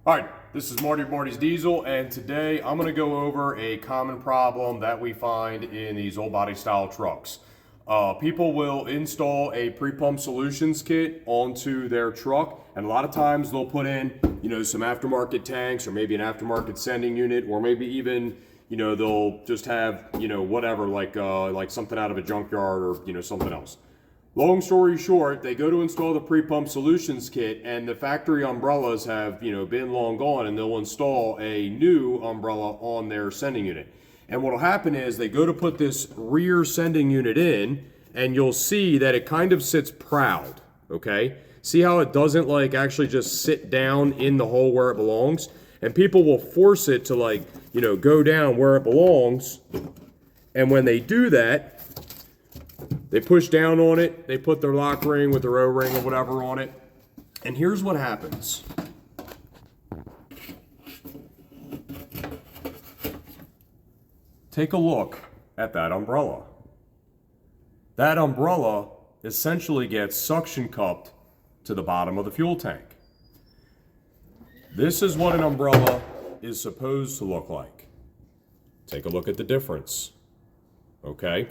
All right, this is Marty's Diesel, and today I'm going to go over a common problem that we find in these old body style trucks. People will install a pre-pump solutions kit onto their truck, and a lot of times they'll put in, some aftermarket tanks, or maybe an aftermarket sending unit, or maybe even, they'll just have, whatever, like something out of a junkyard or, something else. Long story short, they go to install the pre-pump solutions kit, and the factory umbrellas have, been long gone, and they'll install a new umbrella on their sending unit. And what'll happen is they go to put this rear sending unit in, and you'll see that it kind of sits proud, okay? See how it doesn't actually just sit down in the hole where it belongs? And people will force it to go down where it belongs. And when they do that, they push down on it, they put their lock ring with their O-ring or whatever on it, and here's what happens. Take a look at that umbrella. That umbrella essentially gets suction cupped to the bottom of the fuel tank. This is what an umbrella is supposed to look like. Take a look at the difference. Okay,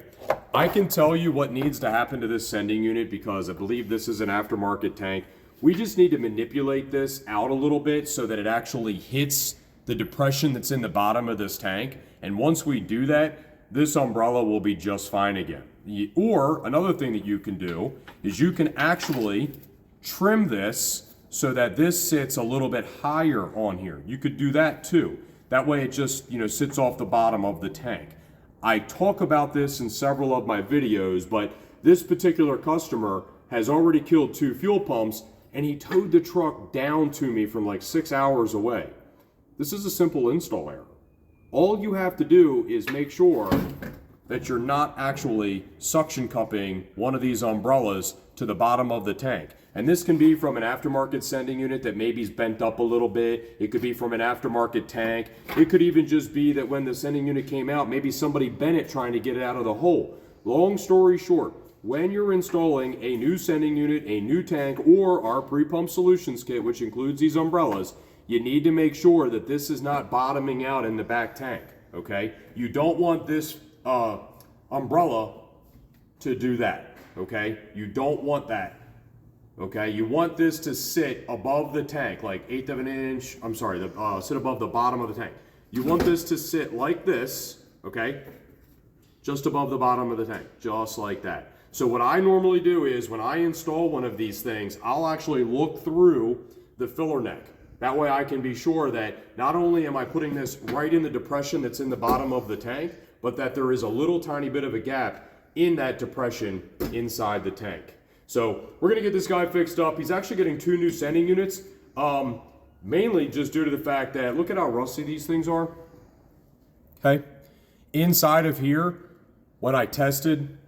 I can tell you what needs to happen to this sending unit because I believe this is an aftermarket tank. We just need to manipulate this out a little bit so that it actually hits the depression that's in the bottom of this tank. And once we do that, this umbrella will be just fine again. Or another thing that you can do is you can actually trim this so that this sits a little bit higher on here. You could do that too. That way it just, sits off the bottom of the tank. I talk about this in several of my videos, but this particular customer has already killed 2 fuel pumps, and he towed the truck down to me from 6 hours away. This is a simple install error. All you have to do is make sure that you're not actually suction cupping one of these umbrellas to the bottom of the tank. And this can be from an aftermarket sending unit that maybe is bent up a little bit. It could be from an aftermarket tank. It could even just be that when the sending unit came out, maybe somebody bent it trying to get it out of the hole. Long story short, when you're installing a new sending unit, a new tank, or our pre-pump solutions kit, which includes these umbrellas, you need to make sure that this is not bottoming out in the back tank, okay? You don't want this umbrella to do that, okay? You don't want that. Okay, you want this to sit above the tank, like 1/8 of an inch, sit above the bottom of the tank. You want this to sit like this, okay, just above the bottom of the tank, just like that. So what I normally do is when I install one of these things, I'll actually look through the filler neck. That way I can be sure that not only am I putting this right in the depression that's in the bottom of the tank, but that there is a little tiny bit of a gap in that depression inside the tank. So we're gonna get this guy fixed up. He's actually getting 2 new sending units, mainly just due to the fact that, look at how rusty these things are. Okay, inside of here, when I tested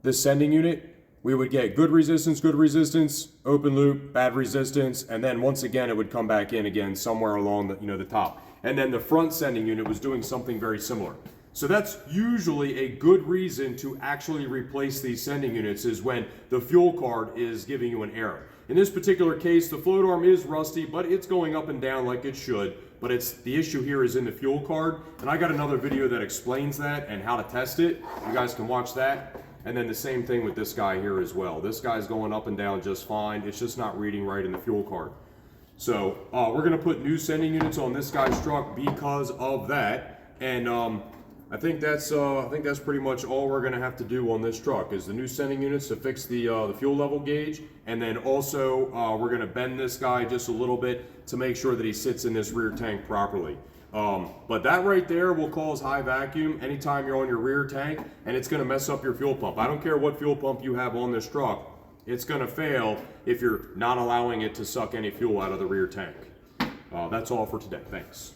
this sending unit, we would get good resistance, open loop, bad resistance, and then once again, it would come back in again somewhere along the top. And then the front sending unit was doing something very similar. So that's usually a good reason to actually replace these sending units is when the fuel card is giving you an error. In this particular case, the float arm is rusty, but it's going up and down like it should. But the issue here is in the fuel card. And I got another video that explains that and how to test it. You guys can watch that. And then the same thing with this guy here as well. This guy's going up and down just fine. It's just not reading right in the fuel card. So we're gonna put new sending units on this guy's truck because of that. And I think that's pretty much all we're gonna have to do on this truck is the new sending units to fix the fuel level gauge, and then also we're gonna bend this guy just a little bit to make sure that he sits in this rear tank properly. But that right there will cause high vacuum anytime you're on your rear tank, and it's gonna mess up your fuel pump. I don't care what fuel pump you have on this truck, it's gonna fail if you're not allowing it to suck any fuel out of the rear tank. That's all for today. Thanks.